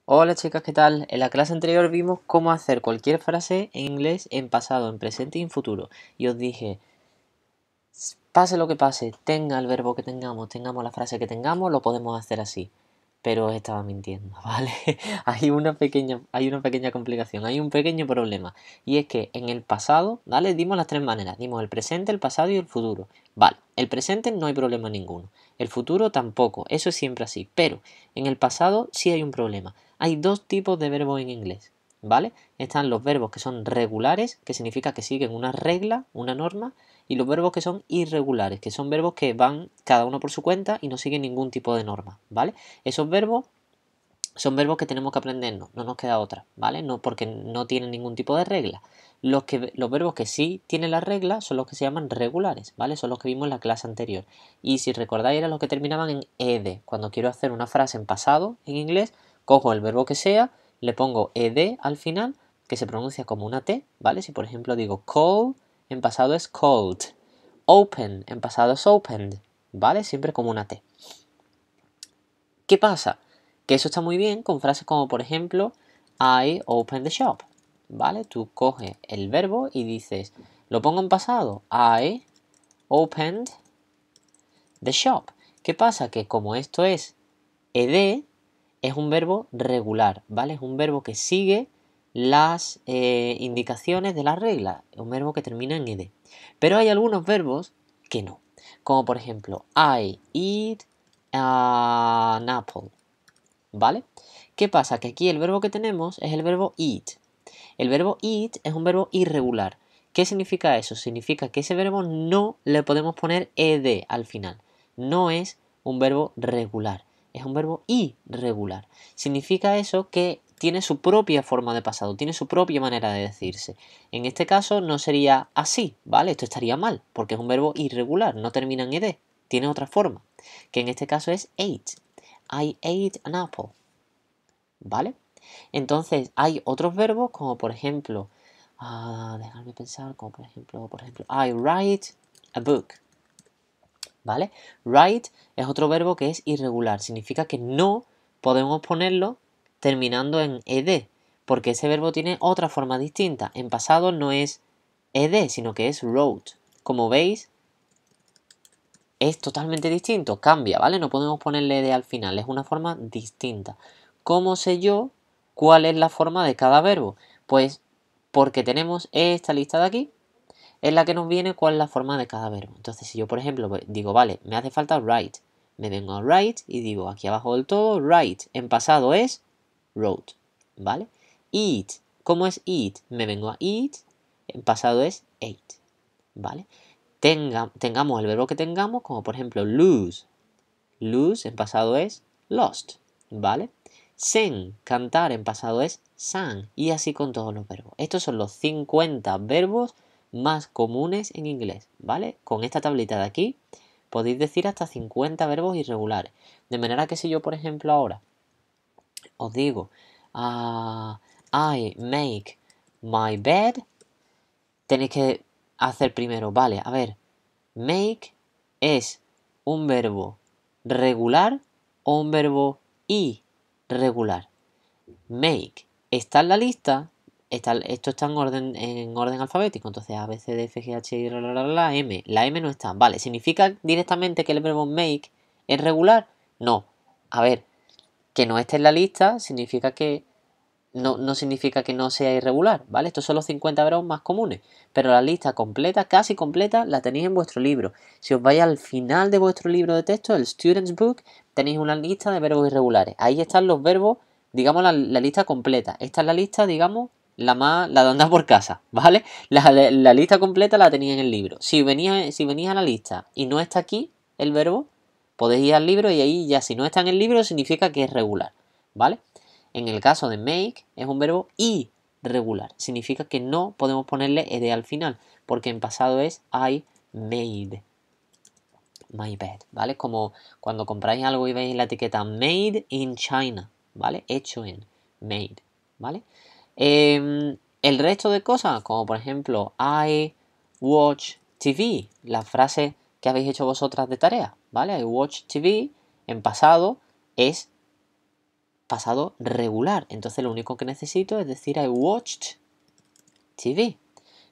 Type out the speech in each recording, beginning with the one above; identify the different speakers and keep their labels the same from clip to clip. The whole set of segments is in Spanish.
Speaker 1: Hola chicas, ¿qué tal? En la clase anterior vimos cómo hacer cualquier frase en inglés en pasado, en presente y en futuro. Y os dije, pase lo que pase, tenga el verbo que tengamos la frase que tengamos, lo podemos hacer así. Pero os estaba mintiendo, ¿vale? Hay una pequeña complicación, hay un pequeño problema. Y es que en el pasado, ¿vale? Dimos las tres maneras. Dimos el presente, el pasado y el futuro. Vale, el presente no hay problema ninguno. El futuro tampoco, eso es siempre así. Pero en el pasado sí hay un problema. Hay dos tipos de verbos en inglés, ¿vale? Están los verbos que son regulares, que significa que siguen una regla, una norma, y los verbos que son irregulares, que son verbos que van cada uno por su cuenta y no siguen ningún tipo de norma, ¿vale? Esos verbos son verbos que tenemos que aprendernos, no nos queda otra, ¿vale? No, porque no tienen ningún tipo de regla. Los verbos que sí tienen la regla son los que se llaman regulares, ¿vale? Son los que vimos en la clase anterior. Y si recordáis, eran los que terminaban en ed. Cuando quiero hacer una frase en pasado en inglés, cojo el verbo que sea, le pongo ed al final, que se pronuncia como una T, ¿vale? Si por ejemplo digo call, en pasado es called. Open, en pasado es opened, ¿vale? Siempre como una T. ¿Qué pasa? Que eso está muy bien con frases como por ejemplo I opened the shop, ¿vale? Tú coges el verbo y dices, lo pongo en pasado, I opened the shop. ¿Qué pasa? Que como esto es ed, es un verbo regular, ¿vale? Es un verbo que sigue las indicaciones de la regla, es un verbo que termina en ed. Pero hay algunos verbos que no, como por ejemplo I eat an apple, ¿vale? ¿Qué pasa? Que aquí el verbo que tenemos es el verbo eat. El verbo eat es un verbo irregular. ¿Qué significa eso? Significa que ese verbo no le podemos poner ed al final. No es un verbo regular, es un verbo irregular. Significa eso que tiene su propia forma de pasado, tiene su propia manera de decirse. En este caso no sería así, ¿vale? Esto estaría mal, porque es un verbo irregular, no termina en ed, tiene otra forma, que en este caso es ate. I ate an apple, ¿vale? Entonces hay otros verbos como por ejemplo, déjame pensar, como por ejemplo, I write a book, ¿vale? Write es otro verbo que es irregular, significa que no podemos ponerlo terminando en ed, porque ese verbo tiene otra forma distinta. En pasado no es ed, sino que es wrote. Como veis, es totalmente distinto, cambia, ¿vale? No podemos ponerle ed al final, es una forma distinta. ¿Cómo sé yo cuál es la forma de cada verbo? Pues porque tenemos esta lista de aquí, es la que nos viene cuál es la forma de cada verbo. Entonces, si yo, por ejemplo, digo, vale, me hace falta write, me vengo a write y digo aquí abajo del todo, write. En pasado es wrote, ¿vale? Eat, ¿cómo es eat? Me vengo a eat, en pasado es ate, ¿vale? Tengamos el verbo que tengamos, como por ejemplo lose. Lose en pasado es lost, ¿vale? Sing, cantar en pasado es sang, y así con todos los verbos. Estos son los 50 verbos más comunes en inglés, ¿vale? Con esta tablita de aquí podéis decir hasta 50 verbos irregulares. De manera que si yo, por ejemplo, ahora os digo I make my bed, tenéis que hacer primero, vale, a ver, make es un verbo regular o un verbo irregular. Make está en la lista, esto está en orden alfabético, entonces A, B, C, D, F, G, H, I, M. La M no está, vale, ¿significa directamente que el verbo make es regular? No, a ver, que no esté en la lista significa que no significa que no sea irregular, ¿vale? Estos son los 50 verbos más comunes, pero la lista completa, casi completa, la tenéis en vuestro libro. Si os vais al final de vuestro libro de texto, el Student's Book, tenéis una lista de verbos irregulares. Ahí están los verbos, digamos, la lista completa. Esta es la lista, digamos, la de andar por casa, ¿vale? La lista completa la tenéis en el libro. Si venís a la lista y no está aquí el verbo, podéis ir al libro y ahí ya si no está en el libro significa que es regular, ¿vale? En el caso de make es un verbo irregular. Significa que no podemos ponerle ed al final, porque en pasado es I made my bed, ¿vale? Como cuando compráis algo y veis la etiqueta made in China, ¿vale? Hecho en made, ¿vale? El resto de cosas, como por ejemplo I watch TV, la frase que habéis hecho vosotras de tarea, ¿vale? I watch TV en pasado es pasado regular. Entonces lo único que necesito es decir I watched TV.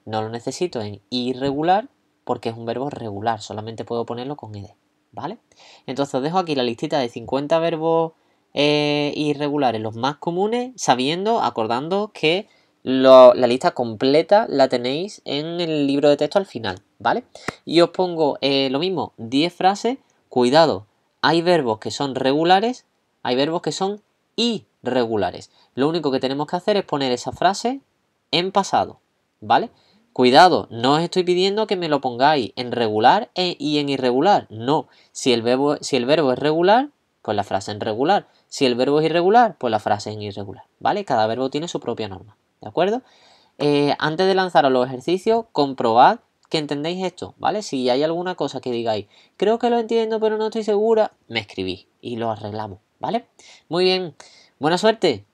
Speaker 1: No lo necesito en irregular porque es un verbo regular. Solamente puedo ponerlo con ed, ¿vale? Entonces os dejo aquí la listita de 50 verbos irregulares, los más comunes, sabiendo, acordando que la lista completa la tenéis en el libro de texto al final, ¿vale? Y os pongo lo mismo, 10 frases. Cuidado, hay verbos que son regulares, hay verbos que son irregulares. Lo único que tenemos que hacer es poner esa frase en pasado, ¿vale? Cuidado, no os estoy pidiendo que me lo pongáis en regular y en irregular. No, si el verbo es regular, pues la frase en regular. Si el verbo es irregular, pues la frase en irregular, ¿vale? Cada verbo tiene su propia norma, ¿de acuerdo? Antes de lanzaros los ejercicios, comprobad que entendéis esto, ¿vale? Si hay alguna cosa que digáis, creo que lo entiendo pero no estoy segura, me escribís y lo arreglamos, ¿vale? Muy bien, buena suerte.